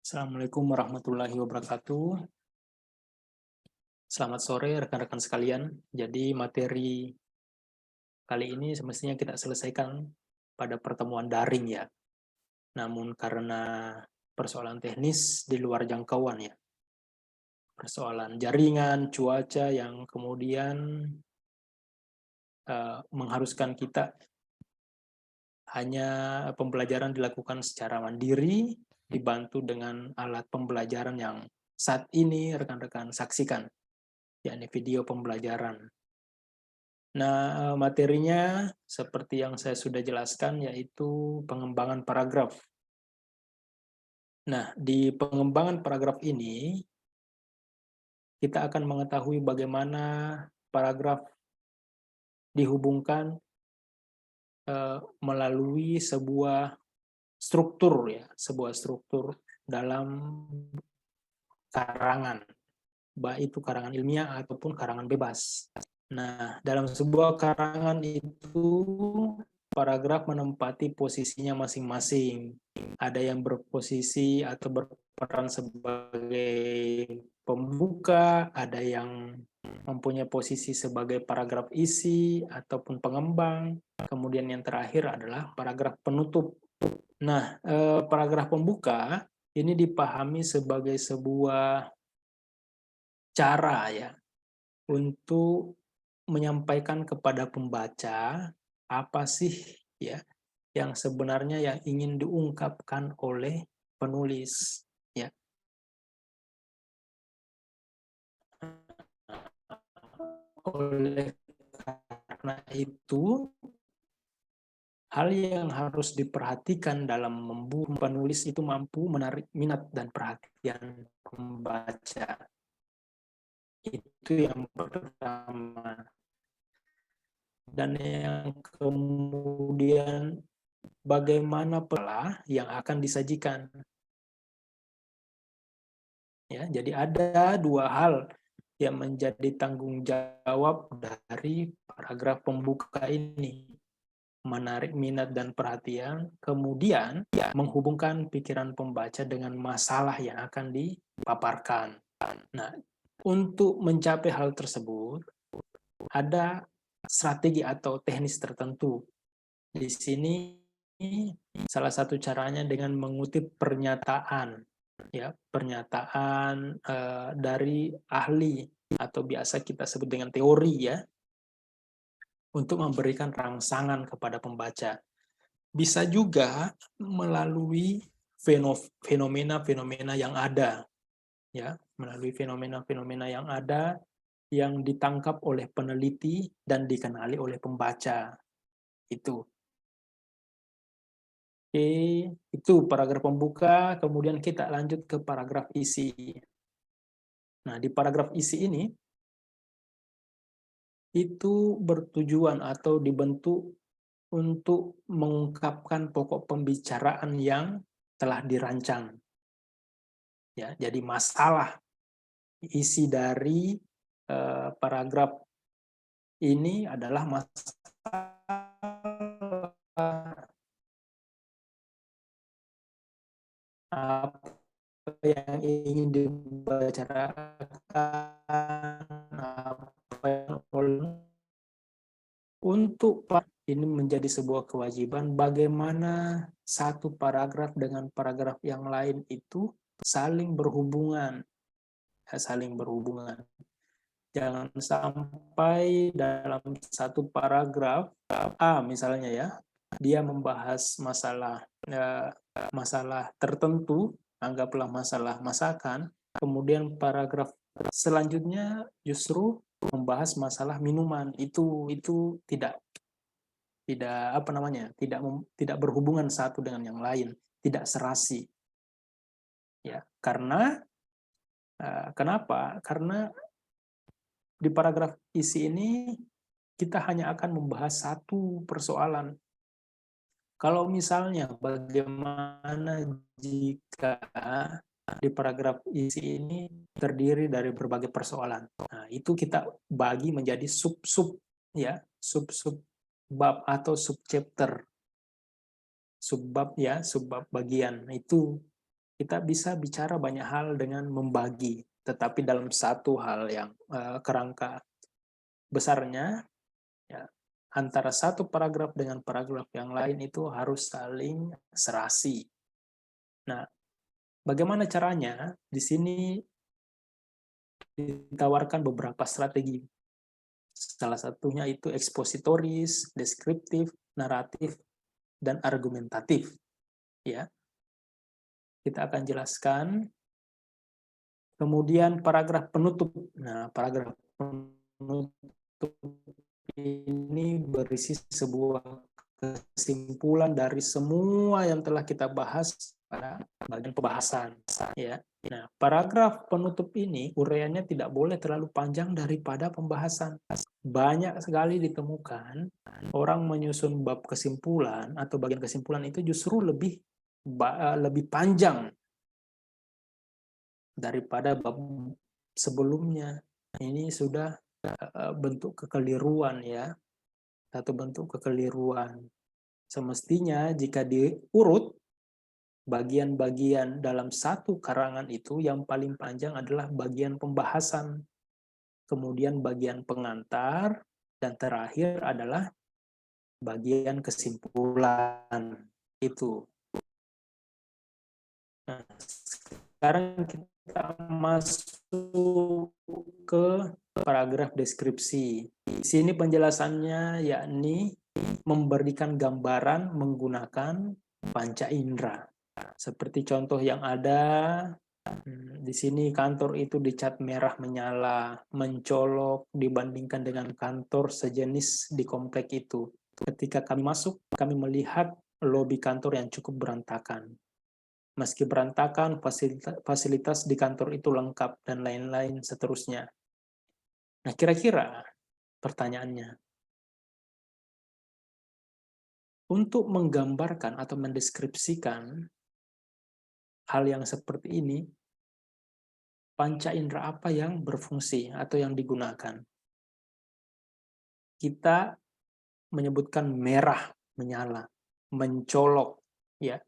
Assalamualaikum warahmatullahi wabarakatuh. Selamat sore rekan-rekan sekalian. Jadi materi kali ini semestinya kita selesaikan pada pertemuan daring ya. Namun karena persoalan teknis di luar jangkauan ya. Persoalan jaringan, cuaca yang kemudian mengharuskan kita hanya pembelajaran dilakukan secara mandiri, dibantu dengan alat pembelajaran yang saat ini rekan-rekan saksikan, yakni video pembelajaran. Nah, materinya seperti yang saya sudah jelaskan, yaitu pengembangan paragraf. Nah, di pengembangan paragraf ini, kita akan mengetahui bagaimana paragraf dihubungkan melalui sebuah struktur ya, sebuah struktur dalam karangan, baik itu karangan ilmiah ataupun karangan bebas. Nah, dalam sebuah karangan itu paragraf menempati posisinya masing-masing. Ada yang berposisi atau berperan sebagai pembuka, ada yang mempunyai posisi sebagai paragraf isi ataupun pengembang. Kemudian yang terakhir adalah paragraf penutup. Nah, paragraf pembuka ini dipahami sebagai sebuah cara ya untuk menyampaikan kepada pembaca apa sih ya yang sebenarnya yang ingin diungkapkan oleh penulis ya. Oleh karena itu, hal yang harus diperhatikan dalam membuat penulis itu mampu menarik minat dan perhatian pembaca. Itu yang pertama. Dan yang kemudian bagaimana pola yang akan disajikan. Ya, jadi ada dua hal yang menjadi tanggung jawab dari paragraf pembuka ini. Menarik minat dan perhatian, kemudian menghubungkan pikiran pembaca dengan masalah yang akan dipaparkan. Nah, untuk mencapai hal tersebut, ada strategi atau teknis tertentu. Di sini salah satu caranya dengan mengutip pernyataan, ya pernyataan dari ahli atau biasa kita sebut dengan teori ya, untuk memberikan rangsangan kepada pembaca. Bisa juga melalui fenomena-fenomena yang ada, ya melalui fenomena-fenomena yang ada yang ditangkap oleh peneliti dan dikenali oleh pembaca. Itu. Oke, itu paragraf pembuka, kemudian kita lanjut ke paragraf isi. Nah, di paragraf isi ini, itu bertujuan atau dibentuk untuk mengungkapkan pokok pembicaraan yang telah dirancang. Ya, jadi masalah isi dari paragraf ini adalah masalah apa yang ingin dibicarakan, apa yang untuk ini menjadi sebuah kewajiban bagaimana satu paragraf dengan paragraf yang lain itu saling berhubungan, saling berhubungan. Jangan sampai dalam satu paragraf A misalnya ya, dia membahas masalah masalah tertentu, anggaplah masalah masakan, kemudian paragraf selanjutnya justru membahas masalah minuman. Itu tidak tidak apa namanya? Tidak berhubungan satu dengan yang lain, tidak serasi. Ya, karena kenapa? Karena di paragraf isi ini kita hanya akan membahas satu persoalan. Kalau misalnya bagaimana jika di paragraf isi ini terdiri dari berbagai persoalan. Nah, itu kita bagi menjadi sub-sub ya, sub-sub bab atau sub chapter. Subbab ya, subbab bagian. Nah, itu kita bisa bicara banyak hal dengan membagi, tetapi dalam satu hal yang kerangka besarnya, ya, antara satu paragraf dengan paragraf yang lain itu harus saling serasi. Nah, bagaimana caranya? Di sini ditawarkan beberapa strategi. Salah satunya itu ekspositoris, deskriptif, naratif, dan argumentatif. Ya, kita akan jelaskan. Kemudian paragraf penutup. Nah, paragraf penutup ini berisi sebuah kesimpulan dari semua yang telah kita bahas pada bagian pembahasan, ya. Nah, paragraf penutup ini uraiannya tidak boleh terlalu panjang daripada pembahasan. Banyak sekali ditemukan orang menyusun bab kesimpulan atau bagian kesimpulan itu justru lebih panjang daripada bab sebelumnya. Ini sudah bentuk kekeliruan, ya. Satu bentuk kekeliruan. Semestinya jika diurut, bagian-bagian dalam satu karangan itu yang paling panjang adalah bagian pembahasan, kemudian bagian pengantar, dan terakhir adalah bagian kesimpulan. Itu. Nah, sekarang kita masuk ke paragraf deskripsi. Di sini penjelasannya yakni memberikan gambaran menggunakan panca indera. Seperti contoh yang ada, di sini kantor itu dicat merah menyala, mencolok dibandingkan dengan kantor sejenis di komplek itu. Ketika kami masuk, kami melihat lobi kantor yang cukup berantakan. Meski berantakan, fasilitas di kantor itu lengkap dan lain-lain seterusnya. Nah, kira-kira pertanyaannya, untuk menggambarkan atau mendeskripsikan hal yang seperti ini, panca indera apa yang berfungsi atau yang digunakan? Kita menyebutkan merah menyala, mencolok, ya.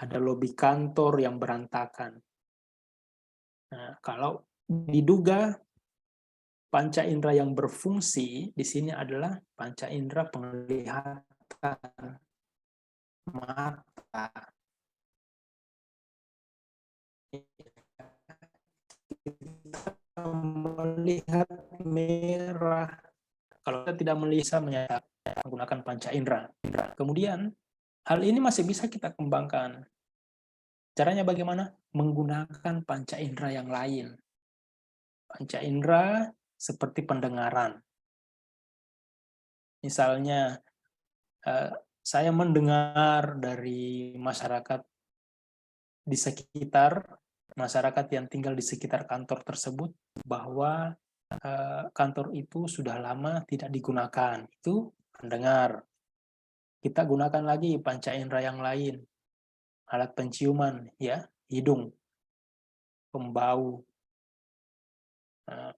Ada lobi kantor yang berantakan. Nah, kalau diduga panca indera yang berfungsi di sini adalah panca indera penglihatan, mata. Kita melihat merah. Kalau kita tidak melihat, menyatakan menggunakan panca indera. Kemudian hal ini masih bisa kita kembangkan. Caranya bagaimana? Menggunakan panca indera yang lain. Panca indera seperti pendengaran. Misalnya, saya mendengar dari masyarakat di sekitar, masyarakat yang tinggal di sekitar kantor tersebut, bahwa kantor itu sudah lama tidak digunakan. Itu pendengar. Kita gunakan lagi panca indera yang lain. Alat penciuman, ya, hidung, pembau.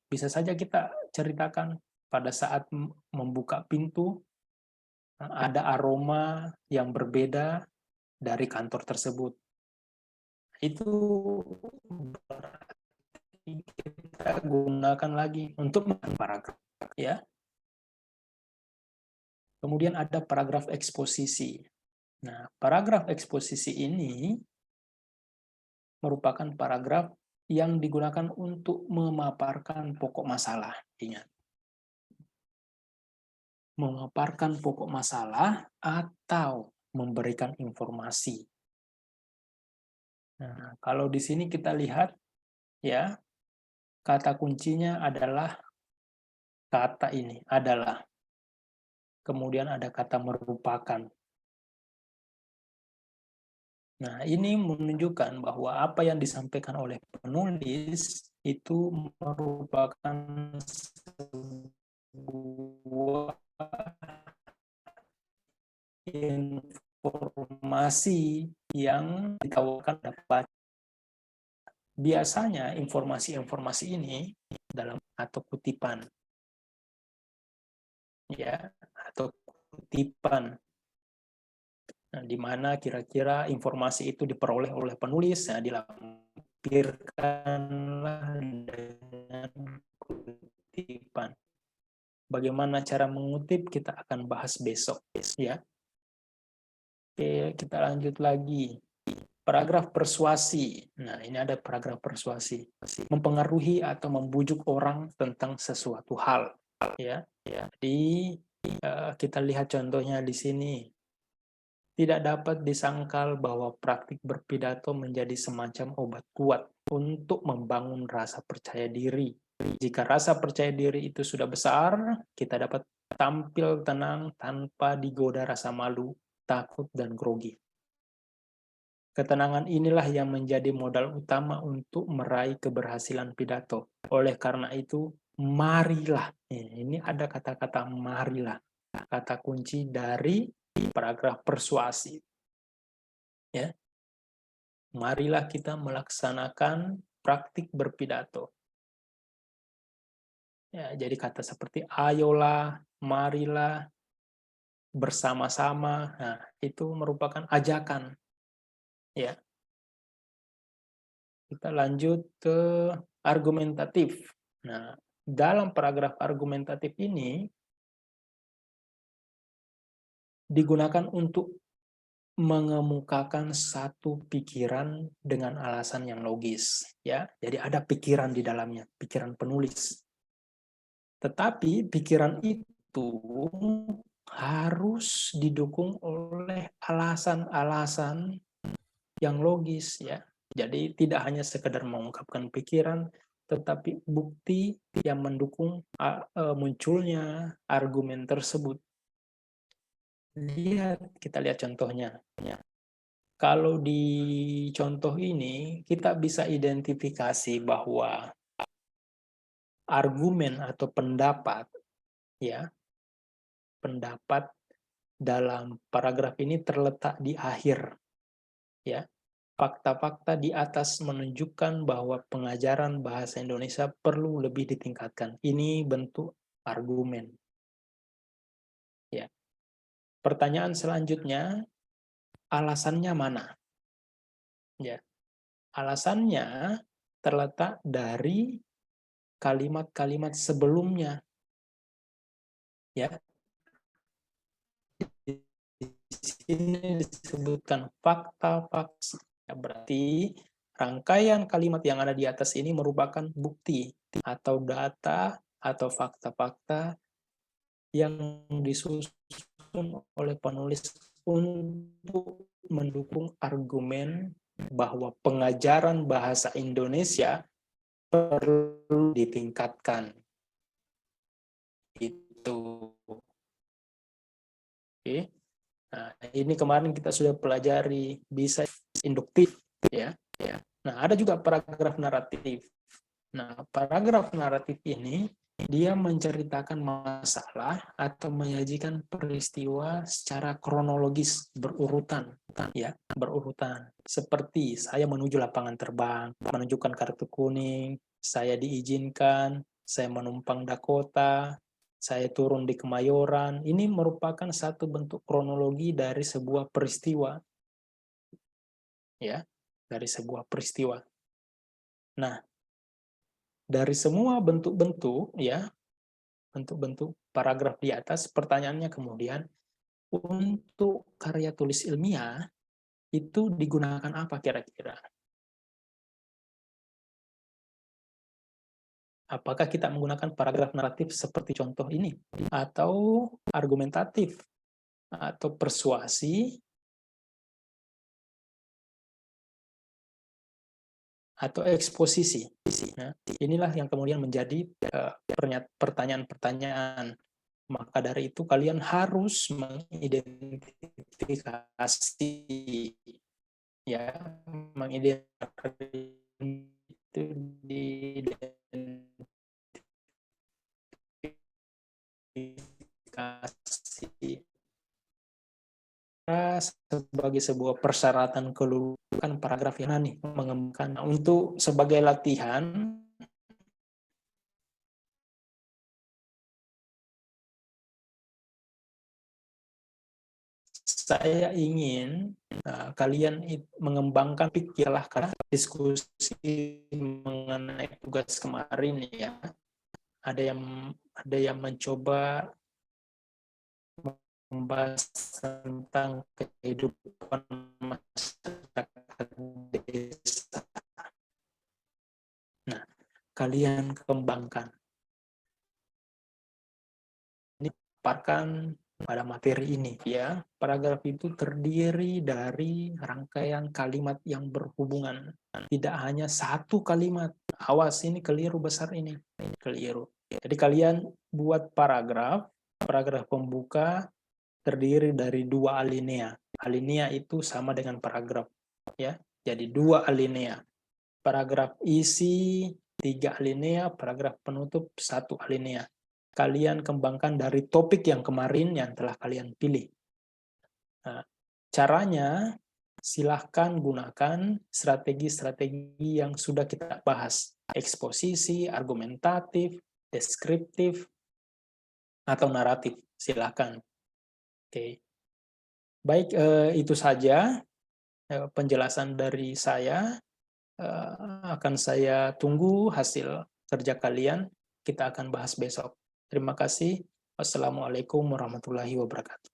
Bisa saja kita ceritakan pada saat membuka pintu, ada aroma yang berbeda dari kantor tersebut. Itu kita gunakan lagi untuk paragraf, ya. Kemudian ada paragraf eksposisi. Nah, paragraf eksposisi ini merupakan paragraf yang digunakan untuk memaparkan pokok masalah. Ingat, memaparkan pokok masalah atau memberikan informasi. Nah, kalau di sini kita lihat, ya, kata kuncinya adalah kata ini, adalah. Kemudian ada kata merupakan. Nah, ini menunjukkan bahwa apa yang disampaikan oleh penulis itu merupakan sebuah informasi yang ditawarkan dapat. Biasanya informasi-informasi ini dalam atau kutipan, ya, atau kutipan. Nah, di mana kira-kira informasi itu diperoleh oleh penulis, nah, dilampirkanlah dengan kutipan. Bagaimana cara mengutip kita akan bahas besok, ya. Oke, kita lanjut lagi. Paragraf persuasi. Nah, ini ada paragraf persuasi. Mempengaruhi atau membujuk orang tentang sesuatu hal, ya. Jadi kita lihat contohnya di sini. Tidak dapat disangkal bahwa praktik berpidato menjadi semacam obat kuat untuk membangun rasa percaya diri. Jika rasa percaya diri itu sudah besar, kita dapat tampil tenang tanpa digoda rasa malu, takut, dan grogi. Ketenangan inilah yang menjadi modal utama untuk meraih keberhasilan pidato. Oleh karena itu, marilah. Ini ada kata-kata marilah. Kata kunci dari paragraf persuasi. Ya, marilah kita melaksanakan praktik berpidato. Ya, jadi kata seperti ayolah, marilah, bersama-sama. Nah, itu merupakan ajakan. Ya, kita lanjut ke argumentatif. Nah, dalam paragraf argumentatif ini digunakan untuk mengemukakan satu pikiran dengan alasan yang logis, ya. Jadi ada pikiran di dalamnya, pikiran penulis. Tetapi pikiran itu harus didukung oleh alasan-alasan yang logis, ya. Jadi tidak hanya sekedar mengungkapkan pikiran, tetapi bukti yang mendukung munculnya argumen tersebut. Kita lihat contohnya. Kalau di contoh ini, kita bisa identifikasi bahwa argumen atau pendapat, ya, pendapat dalam paragraf ini terletak di akhir, ya. Fakta-fakta di atas menunjukkan bahwa pengajaran bahasa Indonesia perlu lebih ditingkatkan. Ini bentuk argumen, ya. Pertanyaan selanjutnya, alasannya mana? Ya, alasannya terletak dari kalimat-kalimat sebelumnya, ya. Di sini disebutkan fakta-fakta. Ya, berarti rangkaian kalimat yang ada di atas ini merupakan bukti atau data atau fakta-fakta yang disusun oleh penulis untuk mendukung argumen bahwa pengajaran bahasa Indonesia perlu ditingkatkan. Itu. Oke. Nah, ini kemarin kita sudah pelajari bisa induktif, ya. Nah, ada juga paragraf naratif. Nah, paragraf naratif ini dia menceritakan masalah atau menyajikan peristiwa secara kronologis berurutan, ya, berurutan. Seperti saya menuju lapangan terbang, menunjukkan kartu kuning, saya diizinkan, saya menumpang Dakota, saya turun di Kemayoran. Ini merupakan satu bentuk kronologi dari sebuah peristiwa, ya, dari sebuah peristiwa. Nah, dari semua bentuk-bentuk, ya, bentuk-bentuk paragraf di atas, pertanyaannya kemudian, untuk karya tulis ilmiah, itu digunakan apa kira-kira? Apakah kita menggunakan paragraf naratif seperti contoh ini? Atau argumentatif? Atau persuasi? Atau eksposisi? Nah, inilah yang kemudian menjadi pertanyaan-pertanyaan. Maka dari itu kalian harus mengidentifikasi, ya, mengidentifikasi itu diidentifikasi sebagai sebuah persyaratan kelulusan paragraf yang nih mengembangkan. Untuk sebagai latihan, saya ingin kalian mengembangkan pikirlah, karena diskusi mengenai tugas kemarin ya, ada yang mencoba membahas tentang kehidupan masyarakat desa. Nah, kalian kembangkan. Ini paparkan pada materi ini ya. Paragraf itu terdiri dari rangkaian kalimat yang berhubungan. Tidak hanya satu kalimat. Awas, ini keliru besar ini. Keliru. Jadi kalian buat paragraf pembuka terdiri dari 2 alinea. Alinea itu sama dengan paragraf ya. Jadi 2 alinea. Paragraf isi 3 alinea, paragraf penutup 1 alinea. Kalian kembangkan dari topik yang kemarin yang telah kalian pilih. Nah, caranya silahkan gunakan strategi-strategi yang sudah kita bahas. Eksposisi, argumentatif, deskriptif, atau naratif. Silahkan. Oke. Baik, itu saja penjelasan dari saya. Akan saya tunggu hasil kerja kalian. Kita akan bahas besok. Terima kasih. Wassalamualaikum warahmatullahi wabarakatuh.